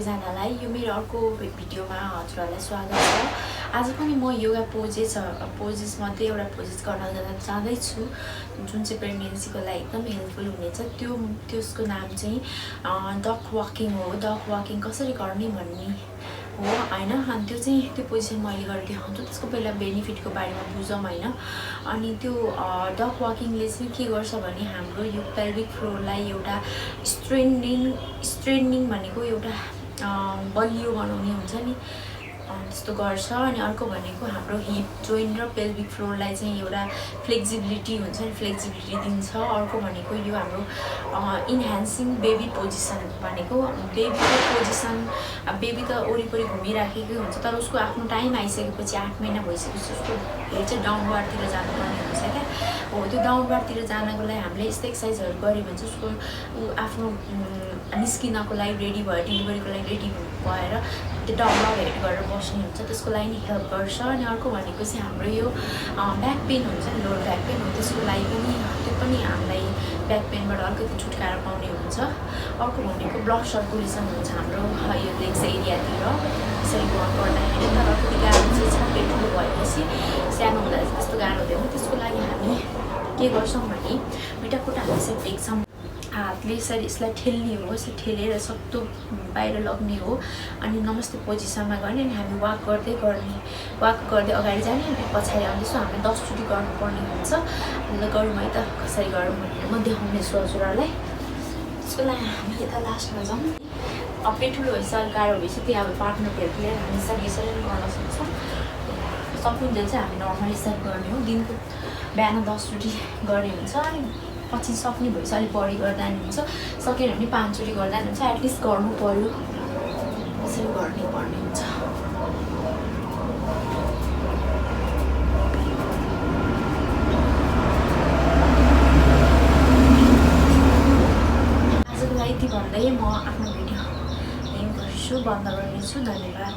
जनालाई यो मेरो अर्को भिडियोमा हजुरहरूलाई स्वागत छ। आज पनि म योगा पोजेस मध्ये एउटा पोजेस गर्न चाहदैछु जुन चाहिँ प्रेग्नेन्सीको लागि एकदम हेल्पफुल हुनेछ। त्यसको नाम चाहिँ डक वाकिङ हो। डक वाकिङ कसरी गर्ने भन्ने हो हैन। अनि त्यो पोजिसन मैले गरेर देखाउँछु। त्यसको पहिला बेनिफिटको बारेमा बुझौँ हैन। अनि त्यो डक वाकिङले चाहिँ के गर्छ भने हाम्रो यो पेल्भिक फ्लोरलाई एउटा स्ट्रेनिङ भनेको एउटा बलियो बनाउने हुन्छ नि, त्यस्तो गर्छ। अनि अर्को भनेको हाम्रो हिप जोइन्ट र पेल्भिक फ्लोरलाई चाहिँ एउटा फ्लेक्सिबिलिटी हुन्छ नि, फ्लेक्सिबिलिटी दिन्छ। अर्को भनेको यो हाम्रो इन्हान्सिङ बेबी पोजिसन भनेको बेबीको पोजिसन। बेबी त वरिपरि घुमिराखेकै हुन्छ, तर उसको आफ्नो टाइम आइसकेपछि 8 महिना भइसकेपछि उसको हेड चाहिँ डाउनवार्डतिर जानुपर्ने हुन्छ क्या। हो त्यो डाउनवार्डतिर जानको लागि हामीले यस्तो एक्सर्साइजहरू गऱ्यो भने चाहिँ उसको आफ्नो निस्किनको लागि रेडी भयो, डेलिभरीको लागि रेडी भएर त्यो डाउनवार्ड हेड गरेर बस्ने हुन्छ, त्यसको लागि नि हेल्प गर्छ। अनि अर्को भनेको चाहिँ हाम्रो यो ब्याक पेन हुन्छ नि, लोवर ब्याक पेन हो, त्यसको लागि पनि त्यो पनि हामीलाई ब्याक पेनबाट अलिकति छुटकारा पाउने हुन्छ। अर्को भनेको ब्लड सर्कुलेसन हुन्छ हाम्रो यो लेग्स एरियातिर यसरी वर्क गर्दाखेरि। तर अलिकति गाह्रो चाहिँ छ, पेट ठुलो भएपछि, सानो हुँदा त्यस्तो गाह्रो हुँदैन। त्यसको लागि हामी के गर्छौँ भने दुईवटा खुट्टा हामी यसरी टेक्छौँ, हातले यसरी यसलाई ठेल्ने हो, यसरी ठेलेर सक्दो बाहिर लग्ने हो। अनि नमस्ते पोजिसनमा गर्ने। अनि हामी वाक गर्दै अगाडि जाने, अनि पछाडि आउँदैछौँ। हामीले 10 चोटि गर्नुपर्ने हुन्छ। गरौँ है त, कसरी गरौँ भनेर म देखाउनेछु हजुरहरूलाई। त्यसको लागि हामी यता लास्टमा जाउँ। अब पेट ठुलो भएपछि अलिक गाह्रो भएपछि त्यही अब पार्टनर हेल्प लिएर हामी यसरी गर्न सक्छौँ। सक्नुन्जेल चाहिँ हामी नर्मली यसरी गर्ने हो। दिनको बिहान 10 चोटि गर्ने हुन्छ। अनि पछि सक्ने भएपछि अलिक बढी गर्दा नि हुन्छ, सकेन भने 5 चोटि गर्दा नि हुन्छ। एटलिस्ट गर्नु पर्यो, यसरी गर्नुपर्ने हुन्छ। आजको लागि यति भन्दै म आफ्नो भिडियो यहीँ गर्छु, बन्द गर्नेछु। धन्यवाद।